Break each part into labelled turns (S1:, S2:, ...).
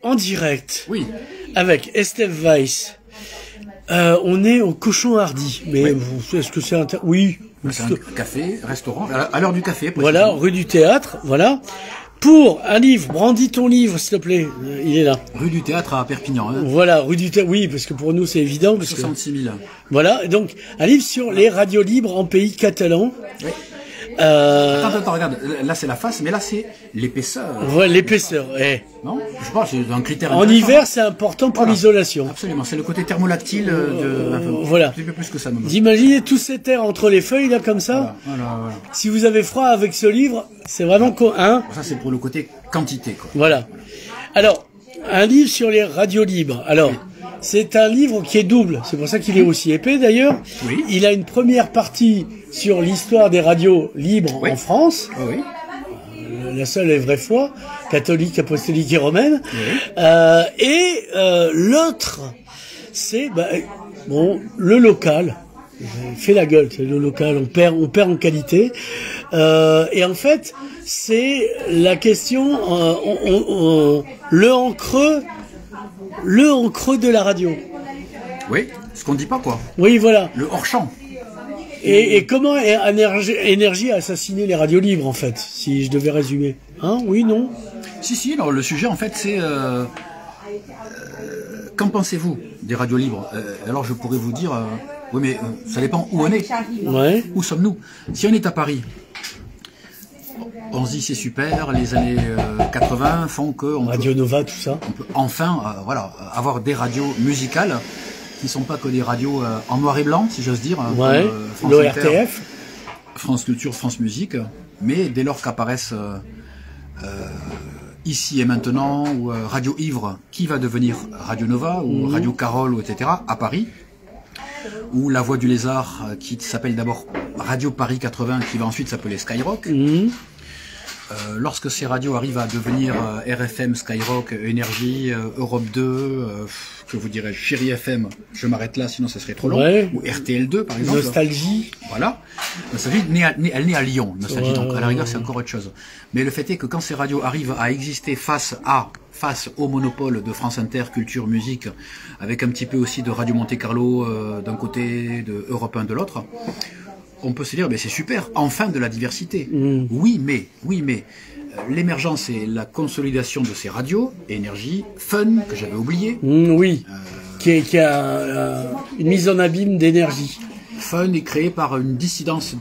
S1: en direct
S2: Oui.
S1: avec Estève Weiss. On est au Cochon Hardy, mais
S2: Oui.
S1: est-ce que c'est oui.
S2: C'est un café, restaurant, à l'heure du café.
S1: Voilà, rue du Théâtre, voilà. Pour un livre, brandis ton livre, s'il te plaît. Il est là.
S2: Rue du Théâtre à Perpignan. Hein.
S1: Voilà, rue du Théâtre. Oui, parce que pour nous c'est évident. Parce
S2: 66 000.
S1: Voilà, et donc un livre sur les radios libres en pays catalan.
S2: Oui. Attends, regarde, là c'est la face, mais là c'est l'épaisseur.
S1: Voilà, l'épaisseur.
S2: Non, je pense que c'est un critère.
S1: En hiver, c'est important pour l'isolation.
S2: Absolument, c'est le côté thermolactyle
S1: voilà.
S2: Un petit peu plus que ça. Même.
S1: Vous imaginez tout cet air entre les feuilles là comme ça.
S2: Voilà.
S1: Si vous avez froid avec ce livre, c'est vraiment hein.
S2: Ça c'est pour le côté quantité, quoi.
S1: Voilà. Alors, un livre sur les radios libres. Alors. Oui. C'est un livre qui est double, c'est pour ça qu'il est aussi épais d'ailleurs.
S2: Oui.
S1: Il a une première partie sur l'histoire des radios libres en France, la seule et vraie foi, catholique, apostolique et romaine. Oui. L'autre, c'est le local. Fait la gueule, c'est le local, on perd en qualité. Et en fait, c'est la question, le en creux de la radio.
S2: Oui, ce qu'on dit pas, quoi.
S1: Oui, voilà.
S2: Le hors-champ.
S1: Et comment Énergie a assassiné les radios libres, en fait, si je devais résumer. Hein, oui, non?
S2: Si, alors le sujet, en fait, c'est... qu'en pensez-vous des radios libres? Alors, je pourrais vous dire... oui, mais ça dépend où on est.
S1: Ouais.
S2: Où sommes-nous? Si on est à Paris... On se dit c'est super, les années 80 font que
S1: Radio Nova, tout ça.
S2: On peut enfin avoir des radios musicales qui ne sont pas que des radios en noir et blanc, si j'ose dire.
S1: Ouais, l'ORTF.
S2: France Culture, France Musique. Mais dès lors qu'apparaissent Ici et Maintenant, ou Radio Ivre, qui va devenir Radio Nova, ou Radio Carole, ou etc., à Paris, ou La Voix du Lézard, qui s'appelle d'abord Radio Paris 80, qui va ensuite s'appeler Skyrock. Lorsque ces radios arrivent à devenir RFM, Skyrock, Énergie, Europe 2, que vous direz Chérie FM, je m'arrête là, sinon ça serait trop long, ou RTL2 par exemple.
S1: Nostalgie.
S2: Voilà. Nostalgie, elle naît à Lyon, Nostalgie, donc à la rigueur c'est encore autre chose. Mais le fait est que quand ces radios arrivent à exister face au monopole de France Inter, Culture, Musique, avec un petit peu aussi de Radio Monte Carlo d'un côté, de Europe 1 de l'autre, on peut se dire, mais c'est super, enfin de la diversité. Oui, mais l'émergence et la consolidation de ces radios, Énergie, Fun, que j'avais oublié.
S1: Qui a une mise en abîme d'énergie.
S2: Fun est créé par une dissidence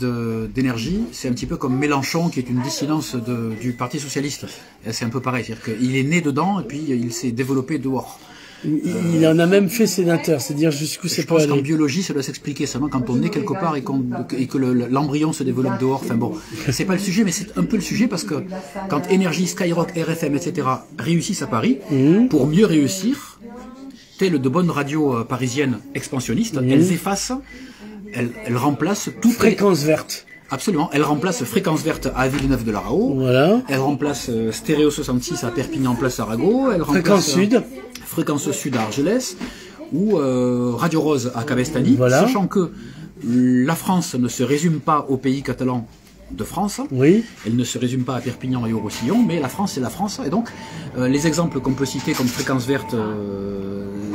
S2: d'énergie. C'est un petit peu comme Mélenchon, qui est une dissidence du Parti Socialiste. C'est un peu pareil, c'est-à-dire qu'il est né dedans et puis il s'est développé dehors.
S1: Il en a même fait sénateur, c'est-à-dire jusqu'où c'est pas allé.
S2: Je pense qu'en biologie, ça doit s'expliquer seulement quand on est quelque part et que l'embryon se développe dehors. Enfin bon, c'est pas le sujet, mais c'est un peu le sujet parce que quand Énergie, Skyrock, RFM, etc. réussissent à Paris, pour mieux réussir, telles de bonnes radios parisiennes expansionnistes, elles effacent, elles remplacent toutes
S1: Fréquence verte.
S2: Absolument, elle remplace Fréquence Verte à Villeneuve-de-la-Raho.
S1: Voilà.
S2: Elle remplace Stéréo 66 à Perpignan Place Arago. Elle remplace Fréquence Sud à Argelès ou Radio Rose à Cabestany.
S1: Voilà.
S2: Sachant que la France ne se résume pas au pays catalan de France.
S1: Oui.
S2: Elle ne se résume pas à Perpignan et au Roussillon, mais la France c'est la France. Et donc les exemples qu'on peut citer comme Fréquence Verte,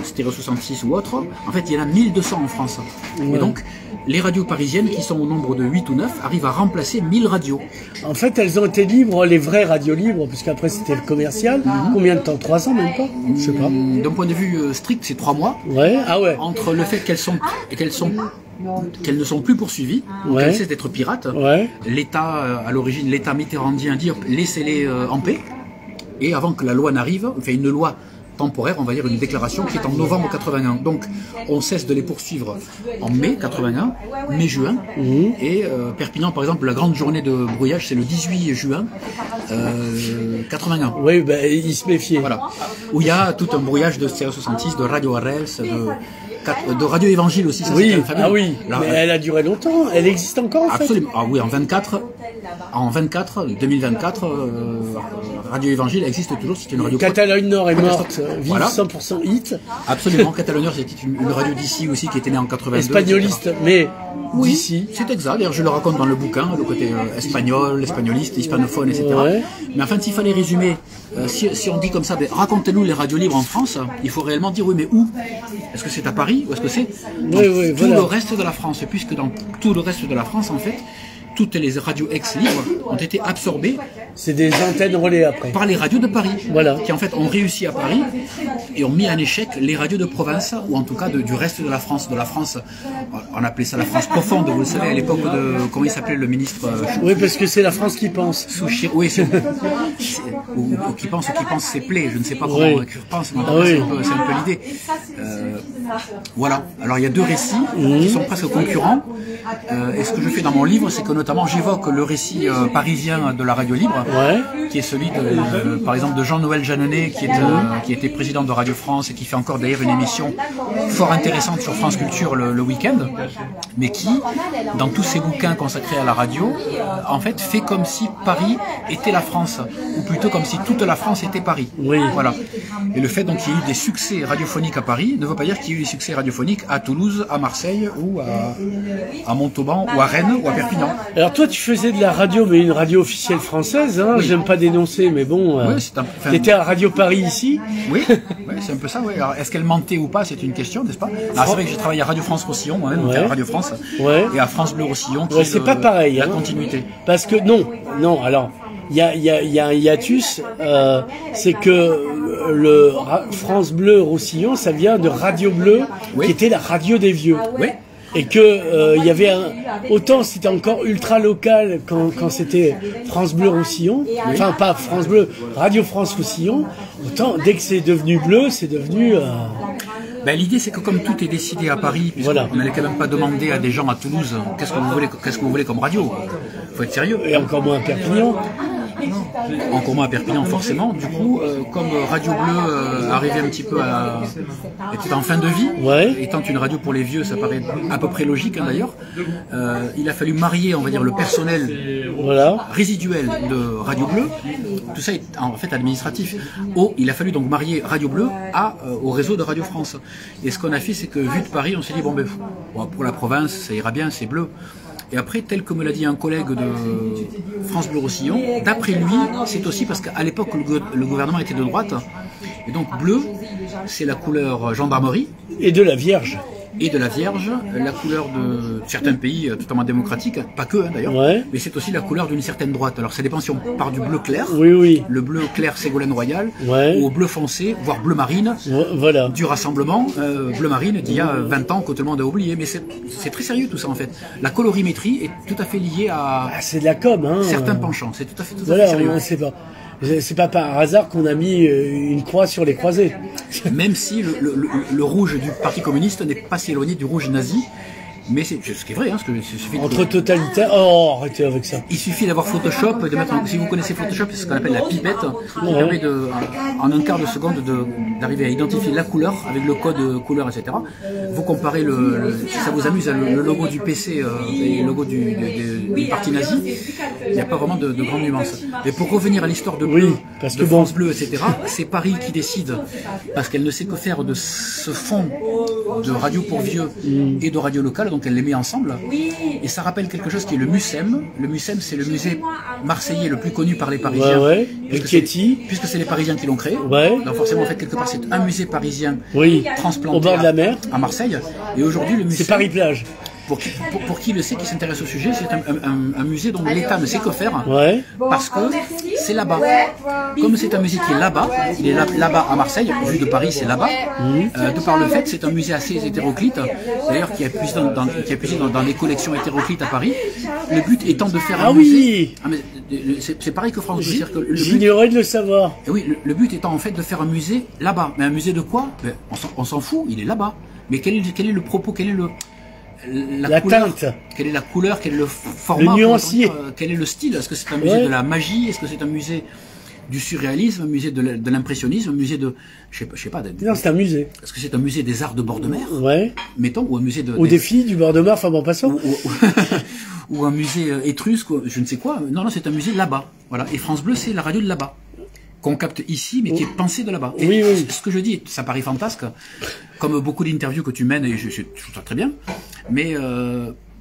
S2: Stéréo 66 ou autres, en fait il y en a 1200 en France. Ouais. Et donc les radios parisiennes qui sont au nombre de 8 ou 9 arrivent à remplacer 1000 radios.
S1: En fait elles ont été libres, les vraies radios libres, puisqu'après c'était le commercial. Combien de temps? 3 ans même pas? Je sais pas.
S2: D'un point de vue strict c'est 3 mois.
S1: Ouais. Ah ouais.
S2: Entre le fait qu'elles ne sont plus poursuivies, qu'elles cessent d'être pirates. L'État, à l'origine, l'État mitterrandien dit laissez-les en paix. Et avant que la loi n'arrive, enfin une loi temporaire, on va dire une déclaration qui est en novembre 81. Donc on cesse de les poursuivre en mai 81, mai-juin. Et Perpignan, par exemple, la grande journée de brouillage, c'est le 18 juin 81.
S1: Oui, ben il se méfiait.
S2: Voilà. Où il y a tout un brouillage de Stéréo 66, de Radio Arels, de Radio Évangile aussi. Ça,
S1: oui, mais elle a duré longtemps, elle existe encore en
S2: fait. Absolument. Ah oui, en 24, en 2024, Radio Évangile existe toujours. C'est une radio.
S1: Catalogne Nord est morte, vive
S2: voilà.
S1: 100% hit.
S2: Absolument, Catalogne Nord, c'était une radio d'ici aussi qui était née en 82.
S1: Espagnoliste, etc. Mais
S2: oui,
S1: d'ici.
S2: C'est exact. D'ailleurs, je le raconte dans le bouquin, le côté espagnol, espagnoliste, hispanophone, etc.
S1: Ouais.
S2: Mais enfin, s'il fallait résumer, si on dit comme ça, racontez-nous les radios libres en France, il faut réellement dire oui, mais où? Est-ce que c'est à Paris ou est-ce que c'est dans tout le reste de la France? Puisque dans tout le reste de la France, en fait, toutes les radios ex-libres ont été absorbées.
S1: C'est des antennes relais après.
S2: Par les radios de Paris,
S1: voilà.
S2: Qui en fait ont réussi à Paris et ont mis en échec les radios de province, ou en tout cas du reste de la France. On appelait ça la France profonde, vous le savez, à l'époque de, comment il s'appelait le ministre
S1: oui, parce que c'est la France qui pense.
S2: Oui, ou qui pense c'est plaît, je ne sais pas comment on pense, mais c'est un peu l'idée. Voilà, alors il y a deux récits qui sont presque concurrents. Et ce que je fais dans mon livre, c'est que notamment j'évoque le récit parisien de la radio libre, qui est celui par exemple de Jean-Noël Jeanneney, qui était président de Radio France et qui fait encore d'ailleurs une émission fort intéressante sur France Culture le week-end, mais qui, dans tous ses bouquins consacrés à la radio, en fait fait comme si Paris était la France, ou plutôt comme si toute la France était Paris.
S1: Oui.
S2: Voilà. Et le fait donc qu'il y ait eu des succès radiophoniques à Paris ne veut pas dire qu'il y ait eu des succès radiophoniques à Toulouse, à Marseille ou à Montauban ou à Rennes ou à Perpignan.
S1: Alors toi tu faisais de la radio, mais une radio officielle française, hein, j'aime pas dénoncer, mais bon, t'étais à Radio Paris ici.
S2: Oui, c'est un peu ça, oui. Alors est-ce qu'elle mentait ou pas, c'est une question, n'est-ce pas? Alors c'est vrai que j'ai travaillé à Radio France Roussillon, moi-même, à Radio France, et à France Bleu Roussillon, qui
S1: c'est pas pareil,
S2: la continuité.
S1: Parce que non, alors il y a un hiatus, c'est que le France Bleu Roussillon, ça vient de Radio Bleu, qui était la radio des vieux.
S2: Oui.
S1: Et que il y avait autant c'était encore ultra local quand c'était France Bleu Roussillon, enfin pas France Bleu, Radio France Roussillon, autant dès que c'est devenu bleu, c'est devenu
S2: l'idée c'est que comme tout est décidé à Paris, puisqu'on n'allait quand même pas demander à des gens à Toulouse qu'est-ce que vous voulez comme radio. Faut être sérieux.
S1: Et encore moins à Perpignan.
S2: Encore moins à Perpignan forcément. Du coup, comme Radio Bleu arrivait un petit peu était en fin de vie, étant une radio pour les vieux, ça paraît à peu près logique d'ailleurs. Il a fallu marier, on va dire, le personnel résiduel de Radio Bleu. Tout ça est en fait administratif. Il a fallu donc marier Radio Bleu au réseau de Radio France. Et ce qu'on a fait, c'est que vu de Paris, on s'est dit pour la province, ça ira bien, c'est bleu. Et après, tel que me l'a dit un collègue de France Bleu Roussillon, d'après lui, c'est aussi parce qu'à l'époque, le gouvernement était de droite. Et donc, bleu, c'est la couleur gendarmerie.
S1: Et de la Vierge.
S2: Et de la Vierge, la couleur de certains pays totalement démocratiques, pas que d'ailleurs, mais c'est aussi la couleur d'une certaine droite. Alors ça dépend si on part du bleu clair, le bleu clair Ségolène Royal, ou au bleu foncé, voire bleu marine, du Rassemblement, bleu marine d'il y a 20 ans que tout le monde a oublié. Mais c'est très sérieux tout ça en fait. La colorimétrie est tout à fait liée à
S1: c'est de la com, hein.
S2: Certains penchants, c'est tout à fait sérieux.
S1: C'est pas par hasard qu'on a mis une croix sur les croisés.
S2: Même si le rouge du Parti communiste n'est pas si éloigné du rouge nazi, mais c'est ce qui est vrai, hein,
S1: entre totalitaire. Oh, arrêtez avec ça.
S2: Il suffit d'avoir Photoshop, de mettre. Si vous connaissez Photoshop, c'est ce qu'on appelle la pipette, qui permet en un quart de seconde d'arriver à identifier la couleur avec le code couleur, etc. Vous comparez si ça vous amuse, le logo du PC et le logo du parti nazi, il n'y a pas vraiment de grandes nuances. Et pour revenir à l'histoire de Bleu, de France Bleu, etc., c'est Paris qui décide, parce qu'elle ne sait que faire de ce fond de radio pour vieux et de radio locale, donc elle les met ensemble. Et ça rappelle quelque chose qui est le MUSEM. Le MUSEM, c'est le musée marseillais le plus connu par les Parisiens. Puisque c'est les Parisiens qui l'ont créé. Donc forcément, en fait, quelque part, c'est un musée parisien transplanté
S1: au bord de la mer
S2: à Marseille. Et aujourd'hui, le musée.
S1: C'est Paris-Plage.
S2: Pour qui le sait, qui s'intéresse au sujet, c'est un musée dont l'État ne sait que faire, parce que c'est là-bas. Comme c'est un musée qui est là-bas, il est là-bas à Marseille, vu de Paris c'est là-bas, de par le fait c'est un musée assez hétéroclite, d'ailleurs qui a puisé dans des collections hétéroclites à Paris, le but étant de faire un musée... c'est pareil que France Bleu.
S1: J'ignorais de le savoir.
S2: Et oui, le but étant en fait de faire un musée là-bas. Mais un musée de quoi? On s'en fout, il est là-bas. Mais quel est le propos, quelle est
S1: teinte,
S2: quelle est la couleur, quel est le format,
S1: le nuancier,
S2: quel est le style? Est-ce que c'est un musée de la magie? Est-ce que c'est un musée du surréalisme, un musée de l'impressionnisme, un musée de... Je sais pas.
S1: Non, c'est un musée.
S2: Est-ce que c'est un musée des arts de bord de mer? Mettons, ou un musée de...
S1: Au défi du bord de mer, enfin bon, passons.
S2: ou un musée étrusque, je ne sais quoi. Non, non, c'est un musée là-bas. Voilà. Et France Bleu, c'est la radio de là-bas. Qu'on capte ici, mais qui est pensée de là-bas.
S1: Oui, oui.
S2: Ce que je dis, ça paraît fantasque, comme beaucoup d'interviews que tu mènes, et je trouve ça très bien. Mais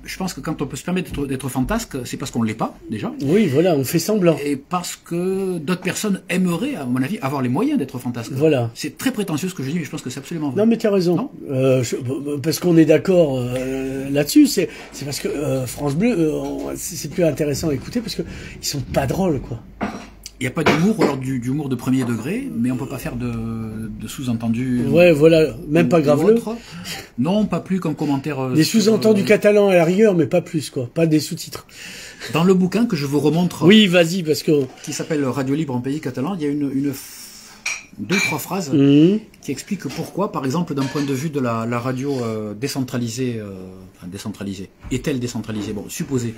S2: je pense que quand on peut se permettre d'être fantasque, c'est parce qu'on ne l'est pas, déjà.
S1: Oui, voilà, on fait semblant.
S2: Et parce que d'autres personnes aimeraient, à mon avis, avoir les moyens d'être fantasque.
S1: Voilà.
S2: C'est très prétentieux ce que je dis, mais je pense que c'est absolument vrai.
S1: Non, mais tu as raison. Parce qu'on est d'accord là-dessus. C'est parce que France Bleu, c'est plus intéressant à écouter parce que ils sont pas drôles, quoi.
S2: Il n'y a pas d'humour, alors d'humour de premier degré, mais on peut pas faire de sous-entendu.
S1: Ouais, voilà, même pas graveleux.
S2: Non, pas plus qu'un commentaire.
S1: Des sous-entendus catalans à la rigueur, mais pas plus, quoi. Pas des sous-titres.
S2: Dans le bouquin que je vous remontre.
S1: Oui, vas-y, parce que.
S2: Qui s'appelle Radio Libre en pays catalan, il y a deux, trois phrases qui expliquent pourquoi, par exemple, d'un point de vue de la radio décentralisée, est-elle décentralisée? Bon, supposé.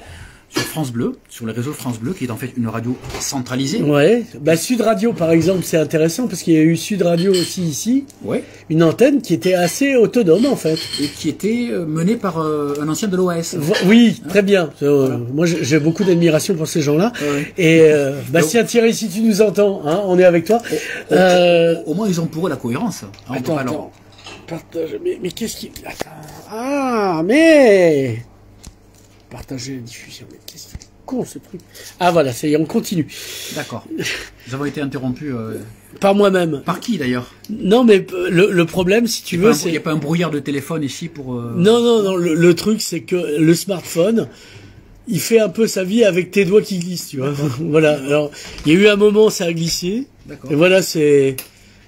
S2: Sur France Bleu, sur les réseaux France Bleu, qui est en fait une radio centralisée.
S1: Ouais, bah Sud Radio par exemple, c'est intéressant parce qu'il y a eu Sud Radio aussi ici.
S2: Ouais.
S1: Une antenne qui était assez autonome en fait.
S2: Et qui était menée par un ancien de l'OAS.
S1: Oui, très bien. Voilà. Moi j'ai beaucoup d'admiration pour ces gens-là. Ouais. Et Bastien Thierry, si tu nous entends, hein, on est avec toi.
S2: Au moins ils ont pour eux la cohérence. Hein,
S1: attends. Partage. Mais qu'est-ce qui... Attends. Ah, mais... Partager la diffusion. Mais qu'est-ce que c'est con ce truc? Ah voilà, ça y est, on continue.
S2: D'accord. Nous avons été interrompus.
S1: Par moi-même.
S2: Par qui d'ailleurs?
S1: Non, mais le problème, si tu veux, c'est.
S2: Il n'y a pas un brouillard de téléphone ici pour.
S1: Non. Le truc, c'est que le smartphone, il fait un peu sa vie avec tes doigts qui glissent, tu vois. Voilà. Alors, il y a eu un moment, ça a glissé. D'accord. Et voilà, c'est.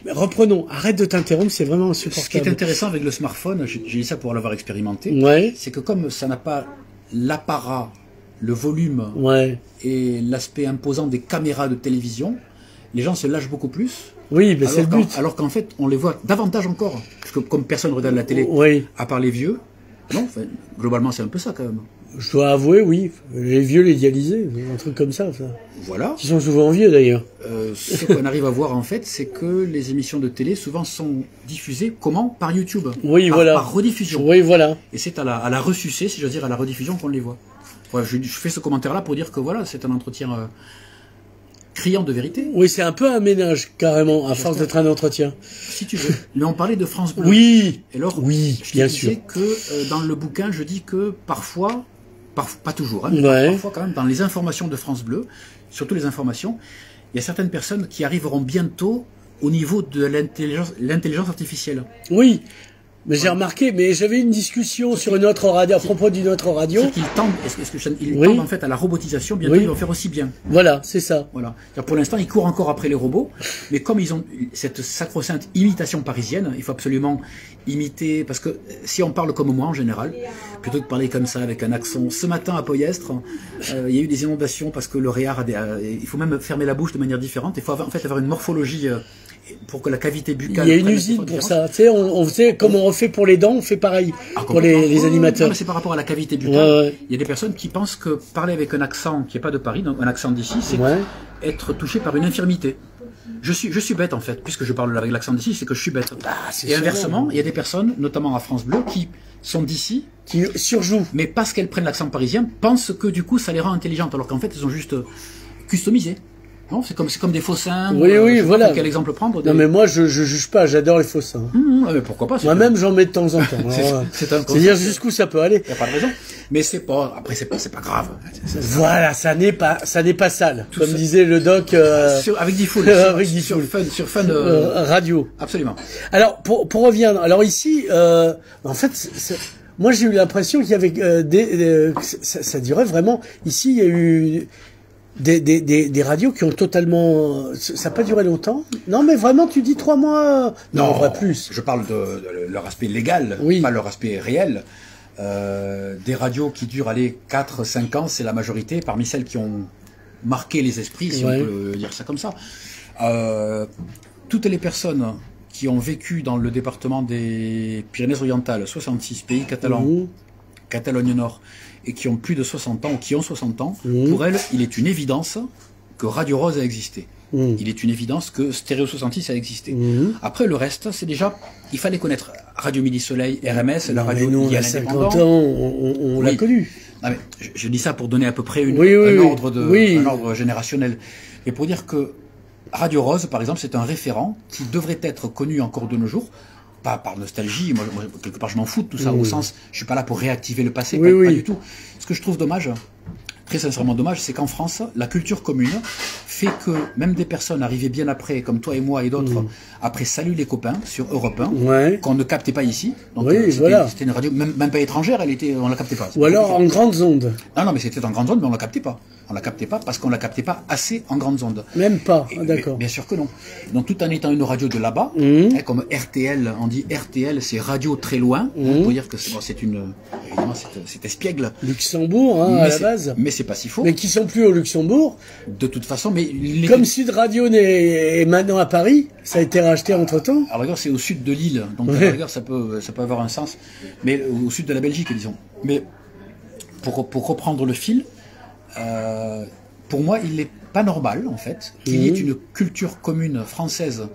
S1: Mais reprenons. Arrête de t'interrompre, c'est vraiment insupportable.
S2: Ce qui est intéressant avec le smartphone, j'ai dit ça pour l'avoir expérimenté.
S1: Ouais.
S2: C'est que comme ça n'a pas l'apparat, le volume et l'aspect imposant des caméras de télévision, les gens se lâchent beaucoup plus.
S1: Oui, mais c'est le but.
S2: Alors qu'en fait, on les voit davantage encore. Parce que comme personne ne regarde la télé, à part les vieux, non, enfin, globalement c'est un peu ça quand même.
S1: Je dois avouer, oui, les vieux, les dialysés, un truc comme ça.
S2: Voilà.
S1: Qui sont souvent vieux d'ailleurs.
S2: Ce qu'on arrive à voir en fait, c'est que les émissions de télé souvent sont diffusées comment? Par YouTube.
S1: Oui, voilà.
S2: Par rediffusion.
S1: Oui, voilà.
S2: Et c'est à la ressucée, si je veux dire, à la rediffusion qu'on les voit. Ouais, je fais ce commentaire-là pour dire que voilà, c'est un entretien criant de vérité.
S1: Oui, c'est un peu un ménage, carrément, à force d'être un entretien.
S2: Si tu veux. Mais on parlait de France Bleu.
S1: Oui.
S2: Et alors,
S1: oui, bien sûr.
S2: Je disais que dans le bouquin, je dis que parfois, pas toujours, hein, mais parfois quand même, dans les informations de France Bleu, surtout les informations, il y a certaines personnes qui arriveront bientôt au niveau de l'intelligence artificielle.
S1: Oui. Mais j'ai remarqué, mais j'avais une discussion sur une autre radio, à propos d'une autre radio.
S2: Ils tendent en fait à la robotisation, bientôt ils vont faire aussi bien.
S1: Voilà, c'est ça.
S2: Voilà. Pour l'instant, ils courent encore après les robots, mais comme ils ont cette sacro-sainte imitation parisienne, il faut absolument imiter, parce que si on parle comme moi en général, plutôt que de parler comme ça avec un accent, ce matin à Poyestre, il y a eu des inondations parce que le réard il faut même fermer la bouche de manière différente, il faut en fait avoir une morphologie pour que la cavité buccale...
S1: Il y a une usine pour ça. Tu sais, on faisait comme on refait pour les dents, on fait pareil pour les animateurs.
S2: C'est par rapport à la cavité buccale. Il y a des personnes qui pensent que parler avec un accent qui n'est pas de Paris, donc un accent d'ici, c'est être touché par une infirmité. Je suis bête en fait, puisque je parle avec l'accent d'ici, c'est que je suis bête. Et inversement, il y a des personnes, notamment à France Bleu, qui sont d'ici,
S1: qui surjouent,
S2: mais parce qu'elles prennent l'accent parisien, pensent que du coup ça les rend intelligentes, alors qu'en fait elles ont juste customisé. Non, c'est comme des faux seins.
S1: Oui, voilà.
S2: Quel exemple prendre?
S1: Non, mais moi, je juge pas, j'adore les faux seins.
S2: Mais pourquoi pas?
S1: Moi-même, j'en mets de temps en temps. C'est-à-dire jusqu'où ça peut aller.
S2: Il n'y a pas de raison. Mais c'est pas grave.
S1: Voilà, ça n'est pas sale. Comme disait le doc,
S2: avec Diffoul. Sur Fun
S1: Radio.
S2: Absolument.
S1: Alors, pour revenir, alors ici, en fait, moi, j'ai eu l'impression qu'il y avait, ça durait vraiment, ici, il y a eu, des radios qui ont totalement... Ça n'a pas duré longtemps? Non, mais vraiment, tu dis 3 mois? Non, on va plus.
S2: Je parle de leur aspect légal, pas leur aspect réel. Des radios qui durent, 4-5 ans, c'est la majorité, parmi celles qui ont marqué les esprits, si on peut dire ça comme ça. Toutes les personnes qui ont vécu dans le département des Pyrénées-Orientales, 66 pays catalans, Catalogne Nord, et qui ont plus de 60 ans, ou qui ont 60 ans, pour elles, il est une évidence que Radio Rose a existé. Il est une évidence que Stéréo 66 a existé. Après, le reste, c'est déjà... Il fallait connaître Radio Midi Soleil, RMS, la radio
S1: nous,
S2: liée
S1: à
S2: à
S1: 50 ans, on l'a connu.
S2: Ah, mais je dis ça pour donner à peu près un ordre générationnel. Et pour dire que Radio Rose, par exemple, c'est un référent qui devrait être connu encore de nos jours. Pas par nostalgie, moi quelque part je m'en fous de tout ça, au sens, je suis pas là pour réactiver le passé, pas du tout. Ce que je trouve dommage, très sincèrement dommage, c'est qu'en France, la culture commune fait que même des personnes arrivées bien après, comme toi et moi et d'autres, après Salut les copains sur Europe 1, qu'on ne captait pas ici. Donc c'était une radio même pas étrangère, on la captait pas.
S1: Ou alors en grandes ondes.
S2: Non, mais c'était en grandes ondes, mais on la captait pas. On la captait pas parce qu'on la captait pas assez en grandes ondes.
S1: Même pas, d'accord.
S2: Bien sûr que non. Donc tout en étant une radio de là-bas, comme RTL, on dit RTL, c'est radio très loin. Pour dire que évidemment c'est espiègle.
S1: Luxembourg, à la base.
S2: Mais c'est pas si faux.
S1: Mais qui sont plus au Luxembourg.
S2: De toute façon, mais
S1: comme Sud Radio est maintenant à Paris, ça a été racheté entre temps.
S2: À la rigueur, c'est au sud de l'île, donc à la rigueur, ça peut avoir un sens. Mais au sud de la Belgique, disons. Mais pour reprendre le fil. Pour moi, il n'est pas normal, en fait, qu'il y ait une culture commune française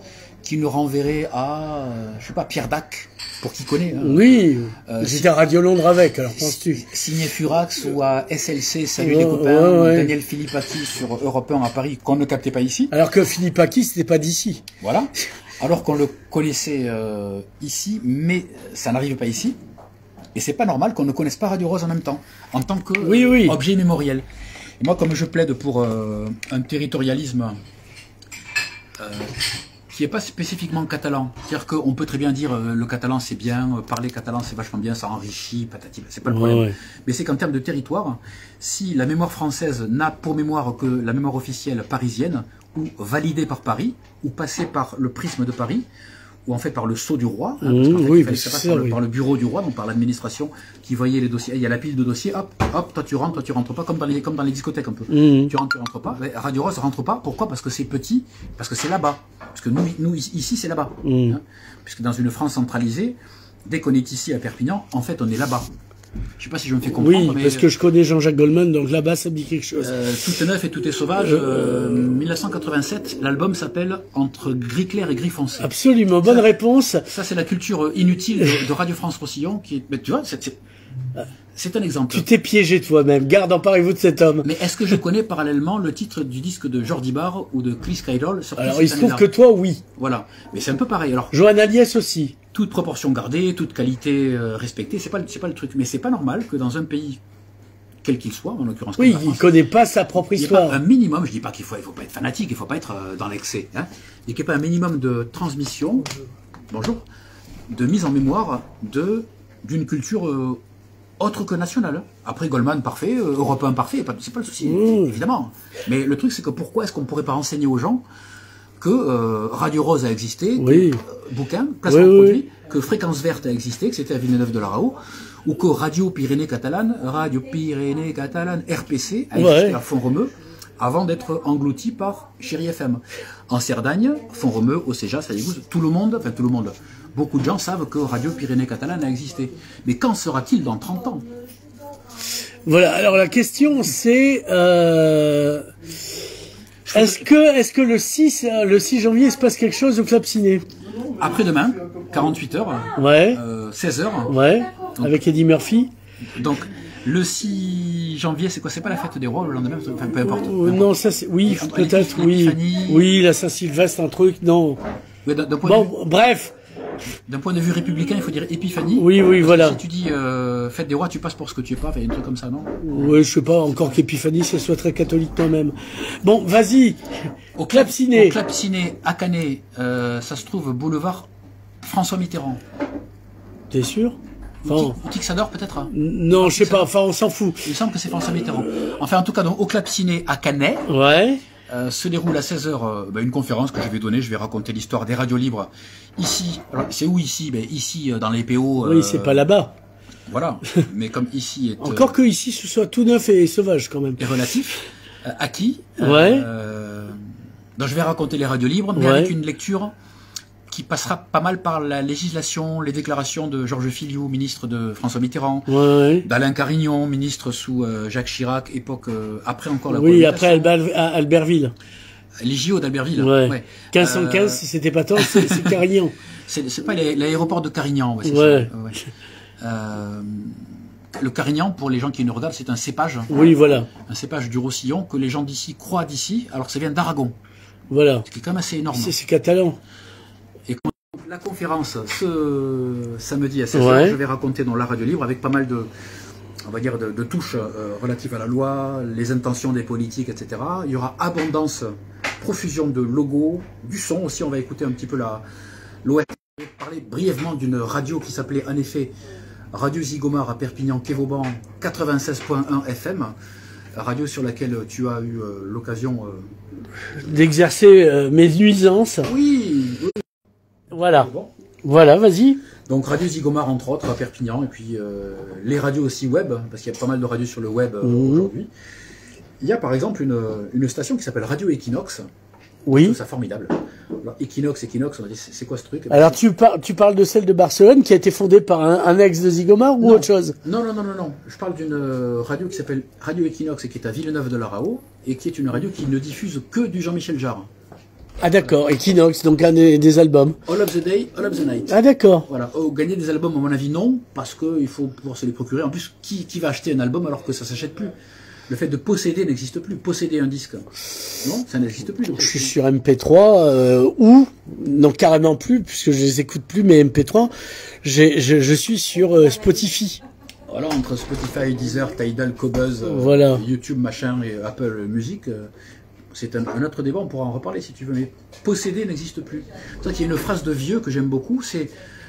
S2: qui nous renverrait à, je sais pas, Pierre Dac, pour qui connaît.
S1: Oui, j'étais à Radio Londres avec, alors penses-tu.
S2: Signé Furax ou à SLC, Salut les copains, Daniel Philippaki sur Europe 1 à Paris, qu'on ne captait pas ici.
S1: Alors que Philippaki, c'était pas d'ici.
S2: Voilà. Alors qu'on le connaissait ici, mais ça n'arrive pas ici. Et c'est pas normal qu'on ne connaisse pas Radio Rose en même temps, en tant que objet mémoriel. Et moi, comme je plaide pour un territorialisme qui n'est pas spécifiquement catalan, c'est-à-dire qu'on peut très bien dire le catalan c'est bien, parler catalan c'est vachement bien, ça enrichit, patati, c'est pas le problème. Mais c'est qu'en termes de territoire, si la mémoire française n'a pour mémoire que la mémoire officielle parisienne, ou validée par Paris, ou passée par le prisme de Paris, ou en fait par le sceau du roi, parce qu'en fait, il fallait que ça passe par le bureau du roi, donc par l'administration qui voyait les dossiers. Il y a la pile de dossiers, hop, toi tu rentres pas, comme dans les discothèques un peu. Tu rentres pas. Radio Rose rentre pas. Pourquoi? Parce que c'est petit, parce que c'est là-bas. Parce que nous ici c'est là-bas. Puisque dans une France centralisée, dès qu'on est ici à Perpignan, en fait on est là-bas. Je sais pas si je me fais comprendre.
S1: Oui, mais parce que je connais Jean-Jacques Goldman, donc là-bas ça me dit quelque chose.
S2: Tout est neuf et tout est sauvage. 1987, l'album s'appelle Entre gris clair et gris foncé.
S1: Absolument, bonne réponse.
S2: Ça c'est la culture inutile de Radio France Roussillon qui est. Mais tu vois, c'est un exemple.
S1: Tu t'es piégé toi-même. Garde, emparez-vous de cet homme.
S2: Mais est-ce que je connais parallèlement le titre du disque de Jordi Barr ou de Chris Cradle?
S1: Alors il se trouve que toi, oui.
S2: Voilà, mais c'est un peu pareil. Alors.
S1: Johanna Liès aussi.
S2: Toute proportion gardée, toute qualité respectée, c'est pas le truc. Mais c'est pas normal que dans un pays, quel qu'il soit, en l'occurrence.
S1: Oui, il connaît pas sa propre histoire.
S2: Il n'y a pas un minimum, je dis pas qu'il faut pas être fanatique, il faut pas être dans l'excès. Hein. Il n'y a pas un minimum de transmission, de mise en mémoire d'une culture autre que nationale. Après Goldman parfait, européen parfait, c'est pas le souci, évidemment. Mais le truc c'est que pourquoi est-ce qu'on pourrait pas enseigner aux gens que Radio Rose a existé, bouquin, placement de produit, que Fréquence Verte a existé, que c'était à Villeneuve-de-la-Raho, ou que Radio Pyrénées Catalane, RPC, a existé à Font-Romeu, avant d'être englouti par Chéri FM. En Cerdagne, Font-Romeu, Océja, Saligouze, tout le monde, beaucoup de gens savent que Radio Pyrénées Catalane a existé. Mais quand sera-t-il dans 30 ans?
S1: Voilà, alors la question c'est... Est-ce que le 6 janvier il se passe quelque chose au Club Ciné?
S2: Après-demain, 48 heures, 16 heures.
S1: Ouais, donc, avec Eddie Murphy.
S2: Donc, le 6 janvier, c'est quoi? C'est pas la fête des rois le lendemain? Enfin, peu importe.
S1: Non, ça c'est... Oui, peut-être, oui. Oui, la Saint-Sylvestre, un truc, non.
S2: Ouais,
S1: bref.
S2: D'un point de vue républicain, il faut dire épiphanie.
S1: Oui, voilà.
S2: Si tu dis fête des rois, tu passes pour ce que tu es pas, il y a un truc comme ça, non?
S1: Oui, je sais pas, encore qu'épiphanie, ça soit très catholique toi-même. Bon, vas-y. Au Club Ciné.
S2: Au Club Ciné, à Canet, ça se trouve boulevard François Mitterrand.
S1: T'es sûr?
S2: Ou Tixador peut-être?
S1: Non, je sais pas, on s'en fout.
S2: Il me semble que c'est François Mitterrand. Enfin, en tout cas, donc, au Club Ciné, à Canet. Se déroule à 16h une conférence que je vais donner. Je vais raconter l'histoire des radios libres ici. Alors, c'est où ici? Ici, dans les PO.
S1: Oui, c'est pas là-bas.
S2: Voilà. Mais comme ici est...
S1: Encore que ici, ce soit tout neuf et sauvage quand même.
S2: Et relatif. Acquis. Donc je vais raconter les radios libres, mais avec une lecture qui passera pas mal par la législation, les déclarations de Georges Filiou, ministre de François Mitterrand, d'Alain Carignon, ministre sous Jacques Chirac, époque après encore la
S1: colonisation. Oui, après Albertville.
S2: Les JO d'Albertville.
S1: Ouais.
S2: Ouais.
S1: 1515, si c'était pas tant, c'est Carignan.
S2: C'est pas l'aéroport de Carignan, ouais, c'est
S1: Ouais.
S2: ça. Ouais. Le Carignan, pour les gens qui nous regardent, c'est un cépage.
S1: Oui, voilà.
S2: Un cépage du Roussillon que les gens d'ici croient d'ici, alors que ça vient d'Aragon.
S1: Voilà.
S2: Ce qui est quand même assez énorme.
S1: C'est catalan.
S2: Et la conférence, ce samedi à 16h,
S1: Ouais.
S2: je vais raconter dans la radio libre avec pas mal de, on va dire, de touches relatives à la loi, les intentions des politiques, etc. Il y aura abondance, profusion de logos, du son aussi. On va écouter un petit peu l'OS. Je vais parler brièvement d'une radio qui s'appelait en effet Radio Zigomar à Perpignan, Quai Vauban, 96.1 FM. Radio sur laquelle tu as eu l'occasion...
S1: D'exercer mes nuisances.
S2: Oui,
S1: Voilà.
S2: bon.
S1: Voilà, vas-y.
S2: Donc Radio Zigomar entre autres à Perpignan, et puis les radios aussi web, parce qu'il y a pas mal de radios sur le web aujourd'hui. Il y a par exemple une station qui s'appelle Radio Equinox. Je
S1: Oui.
S2: trouve ça formidable. Alors, Equinox, on a dit c'est quoi ce truc?
S1: Alors tu parles de celle de Barcelone qui a été fondée par un ex de Zigomar ou
S2: Non.
S1: autre chose?
S2: Non. Je parle d'une radio qui s'appelle Radio Equinox et qui est à Villeneuve-de-la-Raho, et qui est une radio qui ne diffuse que du Jean-Michel Jarre.
S1: Ah d'accord, Equinox, donc un des albums.
S2: All of the Day, All of the Night.
S1: Ah d'accord.
S2: Voilà. Gagner des albums, à mon avis, non, parce qu'il faut pouvoir se les procurer. En plus, qui va acheter un album alors que ça s'achète plus? Le fait de posséder n'existe plus. Posséder un disque, non, ça n'existe plus.
S1: Je suis sur MP3 ou non carrément plus puisque je les écoute plus mes MP3. Je suis sur Spotify.
S2: Voilà, entre Spotify, Deezer, Tidal, Qobuz,
S1: Voilà.
S2: YouTube, machin, et Apple Music, c'est un autre débat, on pourra en reparler si tu veux, mais posséder n'existe plus. C'est vrai qu'il y a une phrase de vieux que j'aime beaucoup, c'est,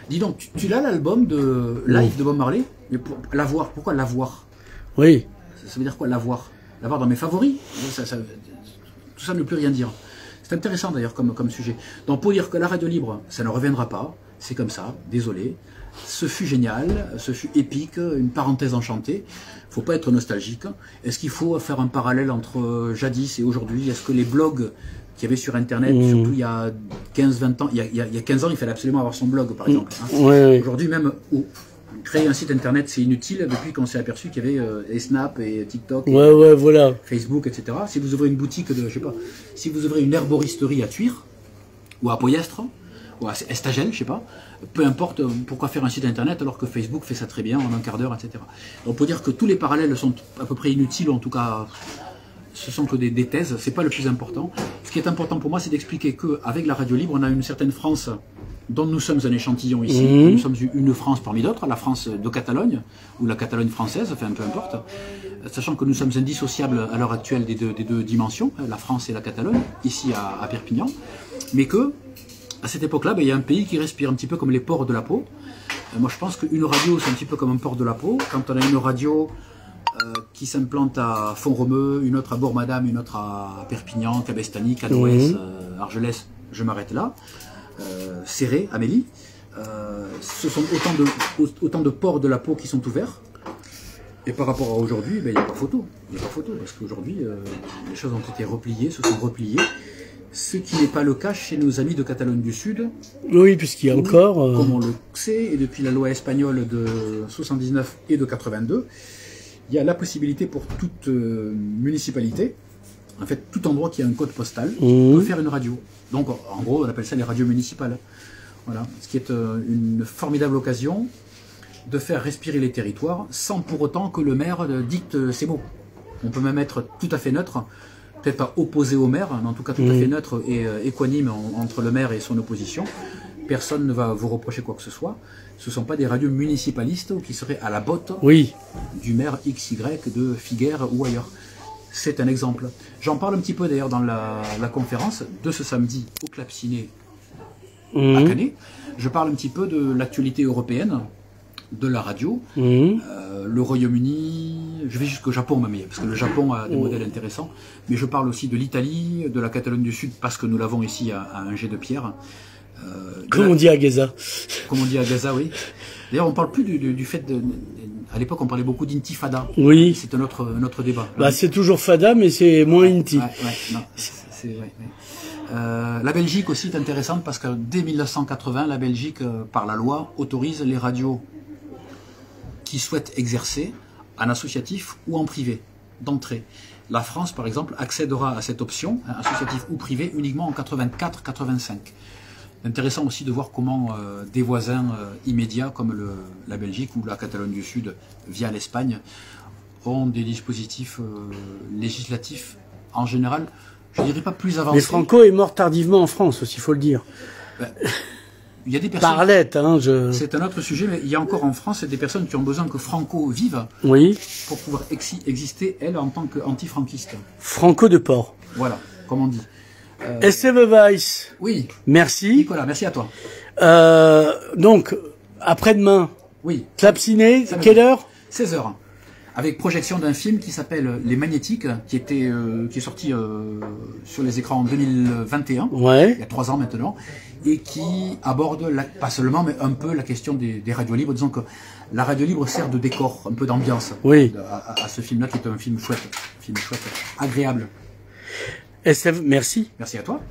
S2: dis donc, tu l'as l'album de live de Bob Marley, mais pour l'avoir, pourquoi l'avoir?
S1: Oui.
S2: Ça veut dire quoi, l'avoir? L'avoir dans mes favoris? Tout ça ne veut plus rien dire. C'est intéressant d'ailleurs comme sujet. Donc pour dire que la radio libre, ça ne reviendra pas, c'est comme ça, désolé. Ce fut génial, ce fut épique, une parenthèse enchantée. Faut pas être nostalgique. Est-ce qu'il faut faire un parallèle entre jadis et aujourd'hui? Est-ce que les blogs qu'il y avait sur Internet, surtout il y a 15-20 ans, il y a 15 ans, il fallait absolument avoir son blog, par exemple. Hein.
S1: Ouais.
S2: Aujourd'hui même, créer un site Internet, c'est inutile depuis qu'on s'est aperçu qu'il y avait les Snap et TikTok, et
S1: Ouais, voilà.
S2: Facebook, etc. Si vous ouvrez une boutique de, je sais pas, si vous ouvrez une herboristerie à Tuire, ou à Poyestre, ou à Estagel, je sais pas, peu importe, pourquoi faire un site Internet alors que Facebook fait ça très bien en un quart d'heure, etc. Donc on peut dire que tous les parallèles sont à peu près inutiles, ou en tout cas, ce sont que des thèses, c'est pas le plus important. Ce qui est important pour moi, c'est d'expliquer qu'avec la radio libre, on a une certaine France dont nous sommes un échantillon ici. Nous sommes une France parmi d'autres, la France de Catalogne, ou la Catalogne française, enfin peu importe, sachant que nous sommes indissociables à l'heure actuelle des deux dimensions, la France et la Catalogne, ici à Perpignan, mais que, à cette époque-là, il y a un pays qui respire un petit peu comme les pores de la peau. Moi je pense qu'une radio, c'est un petit peu comme un port de la peau. Quand on a une radio qui s'implante à Font-Romeu, une autre à Bourg-Madame, une autre à Perpignan, Cabestany, Cadoues, Argelès, je m'arrête là. Serré, Amélie, ce sont autant de pores de la peau qui sont ouverts. Et par rapport à aujourd'hui, il n'y a pas photo. Il n'y a pas photo, parce qu'aujourd'hui, les choses ont été repliées, se sont repliées. Ce qui n'est pas le cas chez nos amis de Catalogne du Sud.
S1: Oui, puisqu'il y a encore...
S2: Comme on le sait, et depuis la loi espagnole de 79 et de 82, il y a la possibilité pour toute municipalité, en fait, tout endroit qui a un code postal, peut faire une radio. Donc, en gros, on appelle ça les radios municipales. Voilà. Ce qui est une formidable occasion de faire respirer les territoires sans pour autant que le maire dicte ses mots. On peut même être tout à fait neutre, peut-être pas opposé au maire, mais en tout cas tout à fait neutre et équanime entre le maire et son opposition. Personne ne va vous reprocher quoi que ce soit. Ce ne sont pas des radios municipalistes qui seraient à la botte du maire XY de Figueres ou ailleurs. C'est un exemple. J'en parle un petit peu d'ailleurs dans la conférence de ce samedi au Clapciné à Canet. Je parle un petit peu de l'actualité européenne, de la radio, le Royaume-Uni, je vais jusqu'au Japon même, parce que le Japon a des modèles intéressants, mais je parle aussi de l'Italie, de la Catalogne du Sud, parce que nous l'avons ici à un jet de pierre.
S1: Comme on dit à Gaza.
S2: Comme on dit à Gaza, oui. D'ailleurs, on ne parle plus du fait de... À l'époque, on parlait beaucoup d'intifada.
S1: Oui.
S2: C'est un autre débat.
S1: Bah, c'est toujours fada, mais c'est moins inti.
S2: La Belgique aussi est intéressante parce que dès 1980, la Belgique, par la loi, autorise les radios qui souhaitent exercer en associatif ou en privé, d'entrée. la France, par exemple, accédera à cette option, hein, associative ou privée, uniquement en 84-85. Intéressant aussi de voir comment des voisins immédiats, comme la Belgique ou la Catalogne du Sud, via l'Espagne, ont des dispositifs législatifs, en général, je ne dirais pas plus avancés.
S1: Mais Franco est mort tardivement en France aussi, il faut le dire.
S2: Ben, il y a des personnes...
S1: Parlette, hein,
S2: C'est un autre sujet, mais il y a encore en France des personnes qui ont besoin que Franco vive pour pouvoir exister, elle, en tant qu'anti-franquiste.
S1: Franco de Port.
S2: Voilà, comme on dit.
S1: Esteve Weiss.
S2: Oui.
S1: Merci.
S2: Nicolas, merci à toi.
S1: Donc, après-demain.
S2: Oui.
S1: Clap Ciné, quelle heure?
S2: 16h. Avec projection d'un film qui s'appelle Les Magnétiques, qui est sorti sur les écrans en 2021,
S1: ouais.
S2: Il y a 3 ans maintenant, et qui aborde, pas seulement, mais un peu la question des radios libres. Disons que la radio libre sert de décor, un peu d'ambiance à ce film-là, qui est un film chouette, agréable.
S1: Esteve, merci.
S2: Merci à toi.